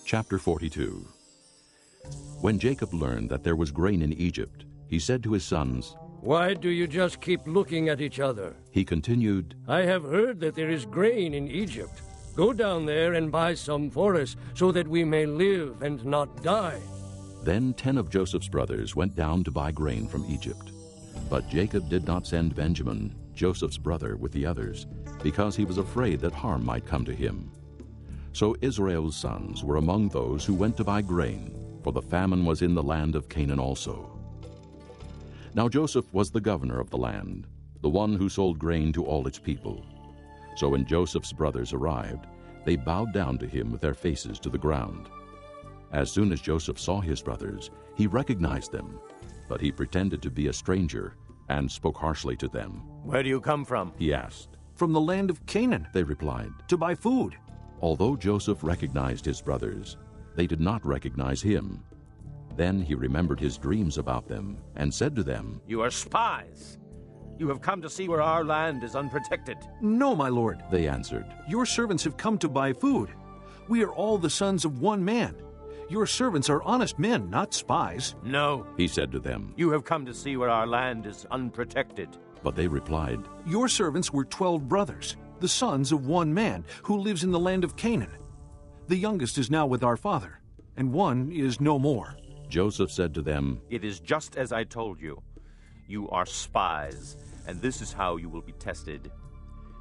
Chapter 42. When Jacob learned that there was grain in Egypt, he said to his sons, "Why do you just keep looking at each other?" He continued, "I have heard that there is grain in Egypt. Go down there and buy some for us, so that we may live and not die." Then 10 of Joseph's brothers went down to buy grain from Egypt. But Jacob did not send Benjamin, Joseph's brother, with the others, because he was afraid that harm might come to him. So Israel's sons were among those who went to buy grain, for the famine was in the land of Canaan also. Now Joseph was the governor of the land, the one who sold grain to all its people. So when Joseph's brothers arrived, they bowed down to him with their faces to the ground. As soon as Joseph saw his brothers, he recognized them, but he pretended to be a stranger and spoke harshly to them. "Where do you come from?" he asked. "From the land of Canaan," They replied. "to buy food." Although Joseph recognized his brothers, they did not recognize him. Then he remembered his dreams about them and said to them, "You are spies. You have come to see where our land is unprotected." "No, my lord," They answered. "your servants have come to buy food. We are all the sons of one man. Your servants are honest men, not spies." "No," He said to them. you have come to see where our land is unprotected." But they replied, "Your servants were 12 brothers, the sons of one man, who lives in the land of Canaan. The youngest is now with our father, and one is no more." Joseph said to them, "It is just as I told you. You are spies, and this is how you will be tested.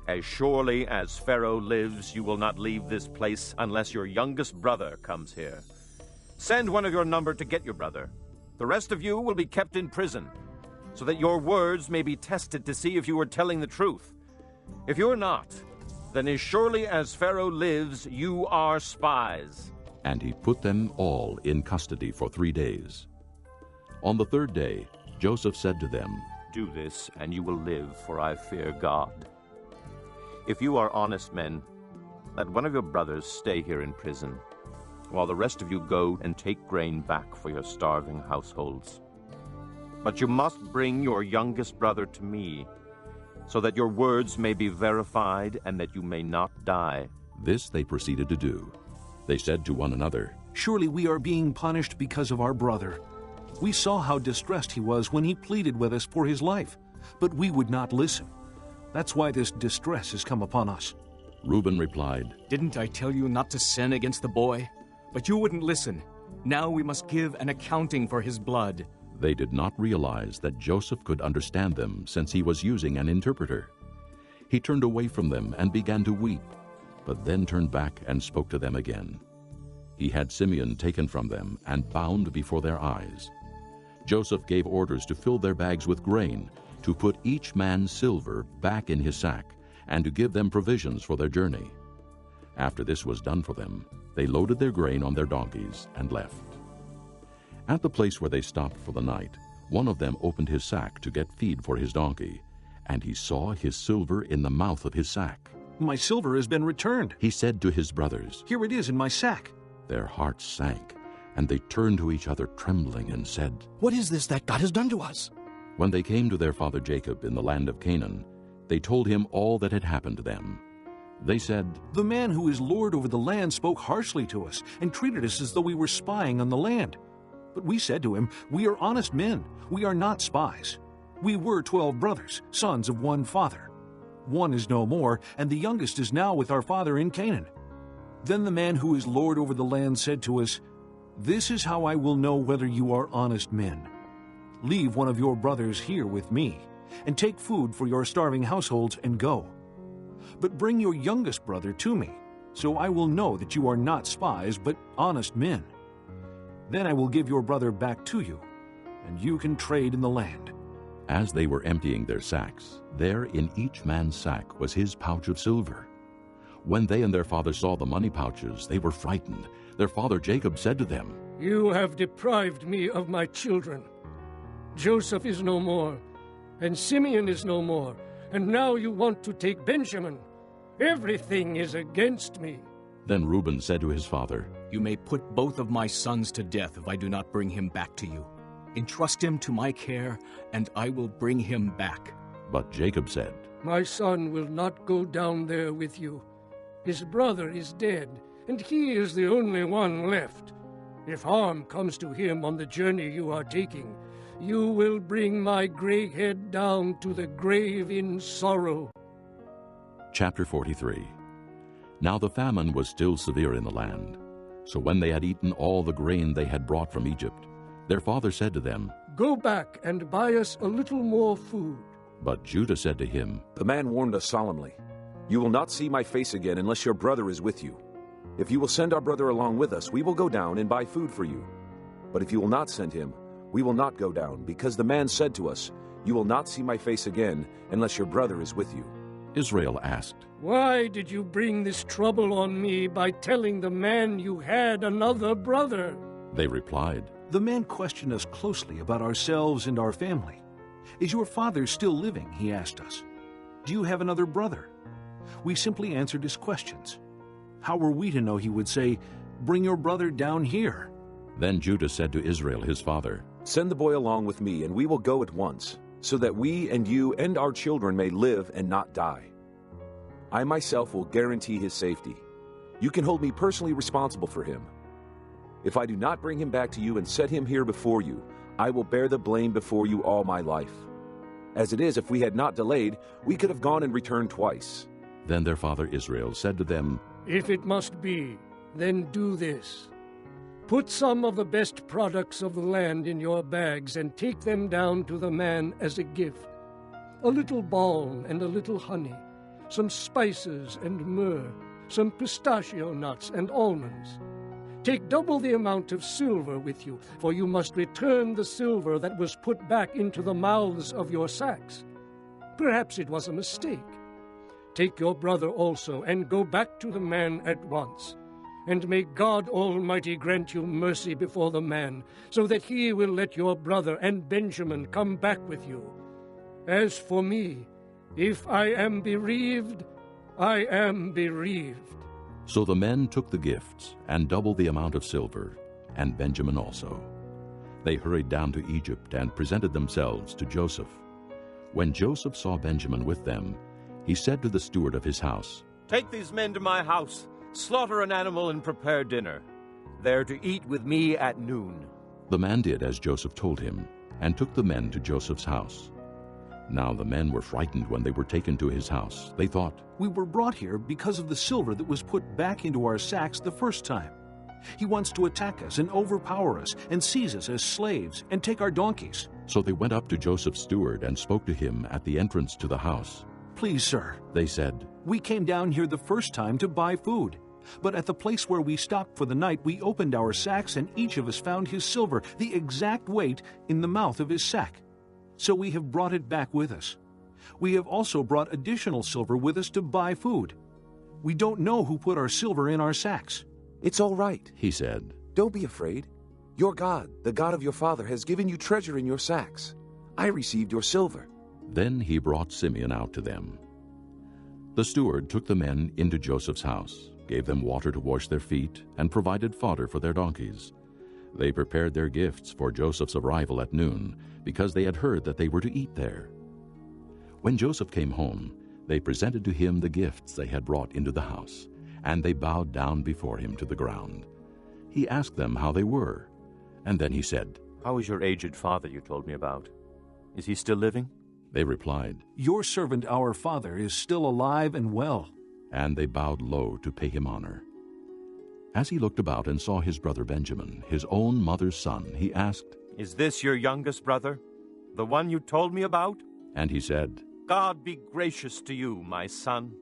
As surely as Pharaoh lives, you will not leave this place unless your youngest brother comes here. Send one of your number to get your brother. The rest of you will be kept in prison, so that your words may be tested to see if you are telling the truth. If you are not, then as surely as Pharaoh lives, you are spies." and he put them all in custody for 3 days. On the 3rd day, Joseph said to them, "Do this, and you will live, for I fear God. If you are honest men, let one of your brothers stay here in prison, while the rest of you go and take grain back for your starving households. But you must bring your youngest brother to me, so that your words may be verified and that you may not die." This they proceeded to do. They said to one another, "Surely we are being punished because of our brother. We saw how distressed he was when he pleaded with us for his life, but we would not listen. That's why this distress has come upon us." Reuben replied, "Didn't I tell you not to sin against the boy? But you wouldn't listen. Now we must give an accounting for his blood." They did not realize that Joseph could understand them, since he was using an interpreter. He turned away from them and began to weep, but then turned back and spoke to them again. He had Simeon taken from them and bound before their eyes. Joseph gave orders to fill their bags with grain, to put each man's silver back in his sack, and to give them provisions for their journey. After this was done for them, they loaded their grain on their donkeys and left. At the place where they stopped for the night, one of them opened his sack to get feed for his donkey, and he saw his silver in the mouth of his sack. "My silver has been returned. He said to his brothers. Here it is in my sack." Their hearts sank, and they turned to each other trembling and said, "What is this that God has done to us?" When they came to their father Jacob in the land of Canaan, they told him all that had happened to them. They said, "The man who is lord over the land spoke harshly to us and treated us as though we were spying on the land. But we said to him, 'We are honest men. We are not spies. We were 12 brothers, sons of one father. One is no more, and the youngest is now with our father in Canaan.' Then the man who is lord over the land said to us, 'This is how I will know whether you are honest men. Leave one of your brothers here with me, and take food for your starving households and go. But bring your youngest brother to me, so I will know that you are not spies, but honest men. Then I will give your brother back to you, and you can trade in the land.'" As they were emptying their sacks, there in each man's sack was his pouch of silver. When they and their father saw the money pouches, they were frightened. Their father Jacob said to them, "You have deprived me of my children. Joseph is no more, and Simeon is no more, and now you want to take Benjamin. Everything is against me." Then Reuben said to his father, "You may put both of my sons to death if I do not bring him back to you. Entrust him to my care, and I will bring him back." But Jacob said, "My son will not go down there with you. His brother is dead, and he is the only one left. If harm comes to him on the journey you are taking, you will bring my gray head down to the grave in sorrow." Chapter 43. Now the famine was still severe in the land. So when they had eaten all the grain they had brought from Egypt, their father said to them, "Go back and buy us a little more food." But Judah said to him, The man warned us solemnly, "You will not see my face again unless your brother is with you. If you will send our brother along with us, we will go down and buy food for you. But if you will not send him, we will not go down, because the man said to us, 'You will not see my face again unless your brother is with you.'" Israel asked, "Why did you bring this trouble on me by telling the man you had another brother?" They replied, The man questioned us closely about ourselves and our family. "Is your father still living?" he asked us. "Do you have another brother?" We simply answered his questions. How were we to know he would say, "Bring your brother down here"? Then Judah said to Israel his father, "Send the boy along with me, and we will go at once, so that we and you and our children may live and not die. I myself will guarantee his safety. You can hold me personally responsible for him. If I do not bring him back to you and set him here before you, I will bear the blame before you all my life. As it is, if we had not delayed, we could have gone and returned twice." Then their father Israel said to them, "If it must be, then do this. Put some of the best products of the land in your bags and take them down to the man as a gift. A little balm and a little honey, some spices and myrrh, some pistachio nuts and almonds. Take double the amount of silver with you, for you must return the silver that was put back into the mouths of your sacks. Perhaps it was a mistake. Take your brother also, and go back to the man at once. And may God Almighty grant you mercy before the man, so that he will let your brother and Benjamin come back with you. As for me, if I am bereaved, I am bereaved." So the men took the gifts and doubled the amount of silver, and Benjamin also. They hurried down to Egypt and presented themselves to Joseph. When Joseph saw Benjamin with them, he said to the steward of his house, "Take these men to my house, slaughter an animal and prepare dinner. They're to eat with me at noon." The man did as Joseph told him, and took the men to Joseph's house. Now the men were frightened when they were taken to his house. They thought, "We were brought here because of the silver that was put back into our sacks the first time. He wants to attack us and overpower us and seize us as slaves and take our donkeys." So they went up to Joseph's steward and spoke to him at the entrance to the house. "Please, sir," They said, we came down here the first time to buy food. But at the place where we stopped for the night, we opened our sacks, and each of us found his silver, the exact weight, in the mouth of his sack. So we have brought it back with us. We have also brought additional silver with us to buy food. We don't know who put our silver in our sacks." "It's all right," he said. "Don't be afraid. Your God, the God of your father, has given you treasure in your sacks. I received your silver." Then he brought Simeon out to them. The steward took the men into Joseph's house, gave them water to wash their feet, and provided fodder for their donkeys. They prepared their gifts for Joseph's arrival at noon, because they had heard that they were to eat there. When Joseph came home, they presented to him the gifts they had brought into the house, and they bowed down before him to the ground. He asked them how they were, and then he said, "How is your aged father you told me about? Is he still living?" They replied, "Your servant our father is still alive and well." and they bowed low to pay him honor. As he looked about and saw his brother Benjamin, his own mother's son, he asked, "Is this your youngest brother, the one you told me about?" And he said, "God be gracious to you, my son."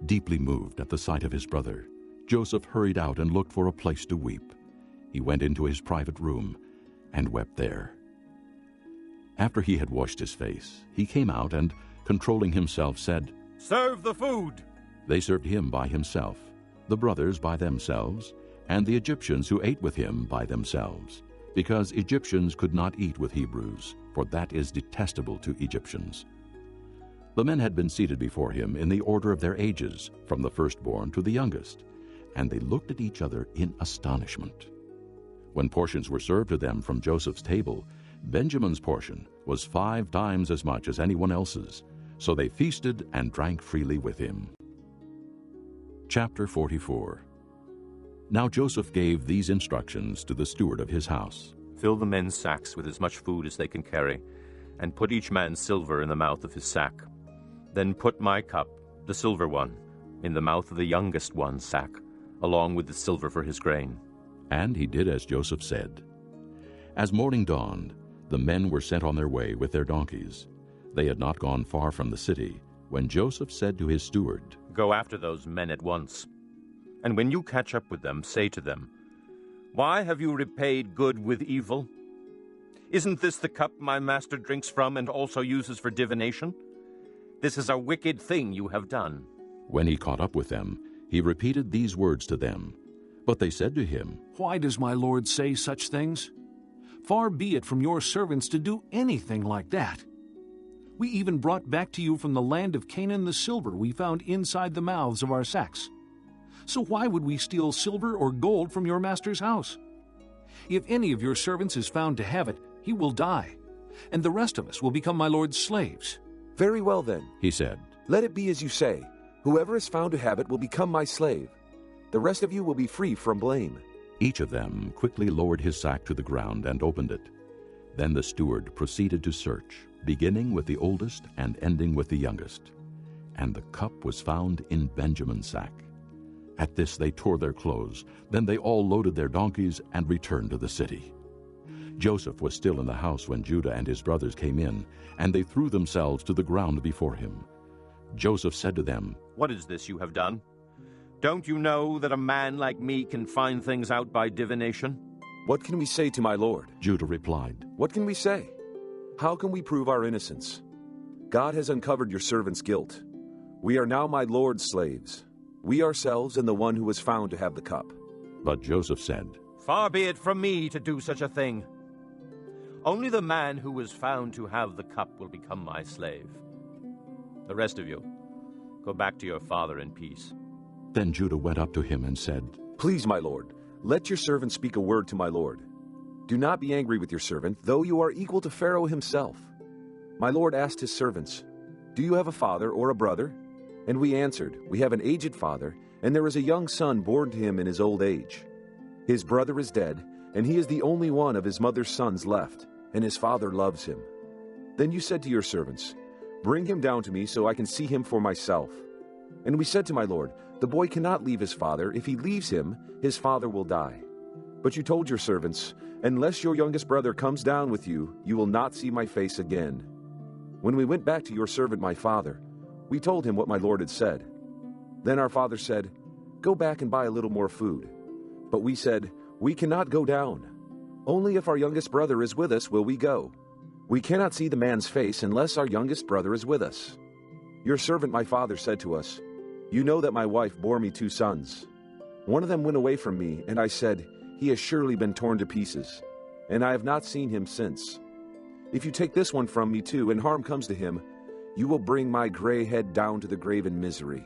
Deeply moved at the sight of his brother, Joseph hurried out and looked for a place to weep. He went into his private room and wept there. After he had washed his face, he came out and, controlling himself, said, "Serve the food." They served him by himself, the brothers by themselves, and the Egyptians who ate with him by themselves, because Egyptians could not eat with Hebrews, for that is detestable to Egyptians. The men had been seated before him in the order of their ages, from the firstborn to the youngest, and they looked at each other in astonishment. When portions were served to them from Joseph's table, Benjamin's portion was 5 times as much as anyone else's, so they feasted and drank freely with him. Chapter 44. Now Joseph gave these instructions to the steward of his house. Fill the men's sacks with as much food as they can carry, and put each man's silver in the mouth of his sack. Then put my cup, the silver one, in the mouth of the youngest one's sack, along with the silver for his grain. And he did as Joseph said. As morning dawned, the men were sent on their way with their donkeys. They had not gone far from the city, when Joseph said to his steward, Go after those men at once. And when you catch up with them, say to them, Why have you repaid good with evil? Isn't this the cup my master drinks from and also uses for divination? This is a wicked thing you have done. When he caught up with them, he repeated these words to them. But they said to him, Why does my Lord say such things? Far be it from your servants to do anything like that. We even brought back to you from the land of Canaan the silver we found inside the mouths of our sacks. So why would we steal silver or gold from your master's house? If any of your servants is found to have it, he will die, and the rest of us will become my lord's slaves. Very well then, he said. Let it be as you say. Whoever is found to have it will become my slave. The rest of you will be free from blame. Each of them quickly lowered his sack to the ground and opened it. Then the steward proceeded to search, beginning with the oldest and ending with the youngest. And the cup was found in Benjamin's sack. At this they tore their clothes. Then they all loaded their donkeys and returned to the city. Joseph was still in the house when Judah and his brothers came in, and they threw themselves to the ground before him. Joseph said to them, What is this you have done? Don't you know that a man like me can find things out by divination? What can we say to my lord? Judah replied, What can we say? How can we prove our innocence? God has uncovered your servant's guilt. We are now my lord's slaves, we ourselves and the one who was found to have the cup. But Joseph said, Far be it from me to do such a thing. Only the man who was found to have the cup will become my slave. The rest of you, go back to your father in peace. Then Judah went up to him and said, Please, my lord, let your servant speak a word to my lord. Do not be angry with your servant, though you are equal to Pharaoh himself. My lord asked his servants, Do you have a father or a brother? And we answered, We have an aged father, and there is a young son born to him in his old age. His brother is dead, and he is the only one of his mother's sons left, and his father loves him. Then you said to your servants, Bring him down to me so I can see him for myself. And we said to my lord, The boy cannot leave his father. If he leaves him, his father will die. But you told your servants, Unless your youngest brother comes down with you, you will not see my face again. When we went back to your servant my father, we told him what my lord had said. Then our father said, Go back and buy a little more food. But we said, We cannot go down. Only if our youngest brother is with us will we go. We cannot see the man's face unless our youngest brother is with us. Your servant my father said to us, You know that my wife bore me 2 sons. One of them went away from me, and I said, He has surely been torn to pieces, and I have not seen him since. If you take this one from me too, and harm comes to him, you will bring my gray head down to the grave in misery.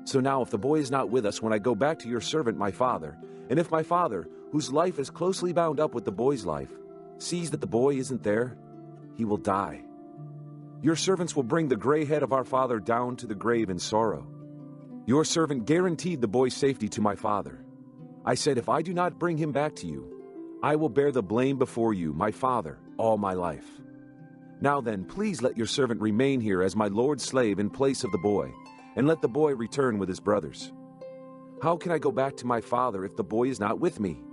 So now if the boy is not with us when I go back to your servant my father, and if my father, whose life is closely bound up with the boy's life, sees that the boy isn't there, he will die. Your servants will bring the gray head of our father down to the grave in sorrow. Your servant guaranteed the boy's safety to my father. I said, If I do not bring him back to you, I will bear the blame before you, my father, all my life. Now then, please let your servant remain here as my lord's slave in place of the boy, and let the boy return with his brothers. How can I go back to my father if the boy is not with me?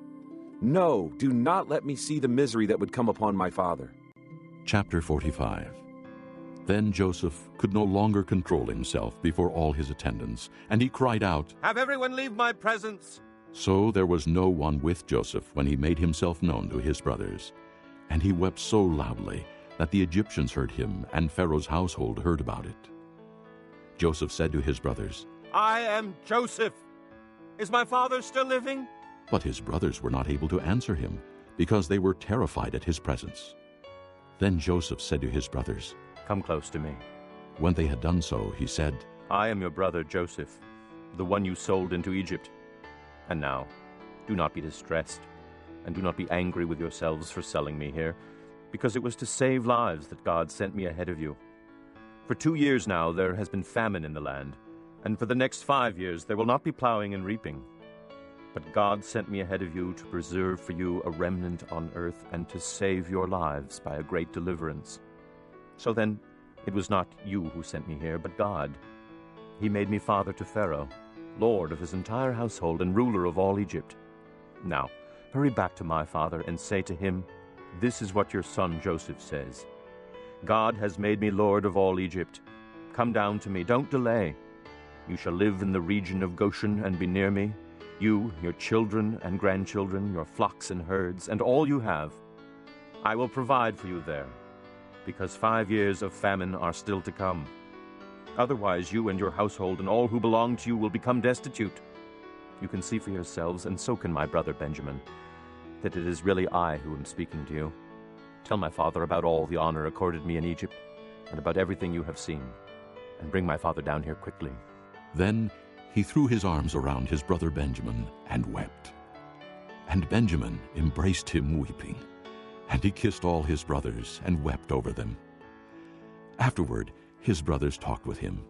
No, do not let me see the misery that would come upon my father. Chapter 45. Then Joseph could no longer control himself before all his attendants, and he cried out, Have everyone leave my presence! So there was no one with Joseph when he made himself known to his brothers. And he wept so loudly that the Egyptians heard him, and Pharaoh's household heard about it. Joseph said to his brothers, I am Joseph. Is my father still living? But his brothers were not able to answer him, because they were terrified at his presence. Then Joseph said to his brothers, Come close to me. When they had done so, he said, I am your brother Joseph, the one you sold into Egypt. And now, do not be distressed, and do not be angry with yourselves for selling me here, because it was to save lives that God sent me ahead of you. For 2 years now there has been famine in the land, and for the next 5 years there will not be plowing and reaping. But God sent me ahead of you to preserve for you a remnant on earth and to save your lives by a great deliverance. So then, it was not you who sent me here, but God. He made me father to Pharaoh, lord of his entire household and ruler of all Egypt. Now, hurry back to my father and say to him, 'This is what your son Joseph says. God has made me lord of all Egypt. Come down to me, don't delay. You shall live in the region of Goshen and be near me, you, your children and grandchildren, your flocks and herds, and all you have. I will provide for you there, because 5 years of famine are still to come. Otherwise you and your household and all who belong to you will become destitute. You can see for yourselves, and so can my brother Benjamin, that it is really I who am speaking to you. Tell my father about all the honor accorded me in Egypt, and about everything you have seen, and bring my father down here quickly.' Then he threw his arms around his brother Benjamin and wept. And Benjamin embraced him weeping, and he kissed all his brothers and wept over them. Afterward, his brothers talked with him.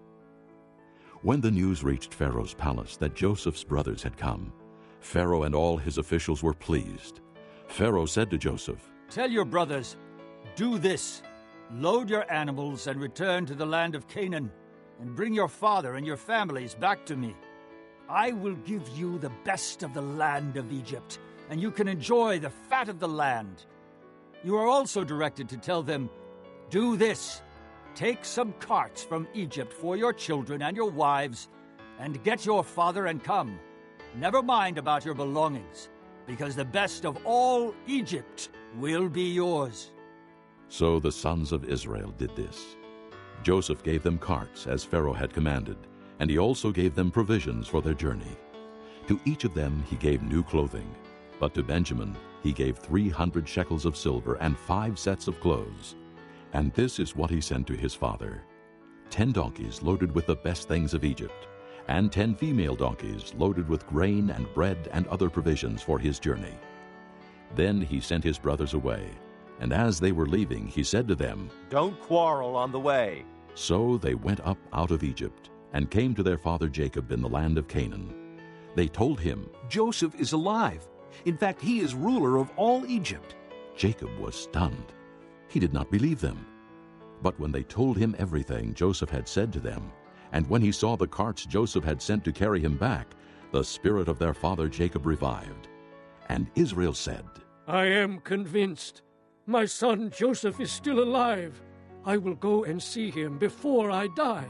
When the news reached Pharaoh's palace that Joseph's brothers had come, Pharaoh and all his officials were pleased. Pharaoh said to Joseph, 'Tell your brothers, do this. Load your animals and return to the land of Canaan, and bring your father and your families back to me. I will give you the best of the land of Egypt, and you can enjoy the fat of the land.' You are also directed to tell them, 'Do this. Take some carts from Egypt for your children and your wives, and get your father and come. Never mind about your belongings, because the best of all Egypt will be yours.' So the sons of Israel did this. Joseph gave them carts, as Pharaoh had commanded, and he also gave them provisions for their journey. To each of them he gave new clothing, but to Benjamin he gave 300 shekels of silver and 5 sets of clothes. And this is what he sent to his father: 10 donkeys loaded with the best things of Egypt, and 10 female donkeys loaded with grain and bread and other provisions for his journey. Then he sent his brothers away, and as they were leaving, he said to them, 'Don't quarrel on the way.' So they went up out of Egypt and came to their father Jacob in the land of Canaan. They told him, 'Joseph is alive. In fact, he is ruler of all Egypt.' Jacob was stunned. He did not believe them. But when they told him everything Joseph had said to them, and when he saw the carts Joseph had sent to carry him back, the spirit of their father Jacob revived. And Israel said, 'I am convinced. My son Joseph is still alive. I will go and see him before I die.'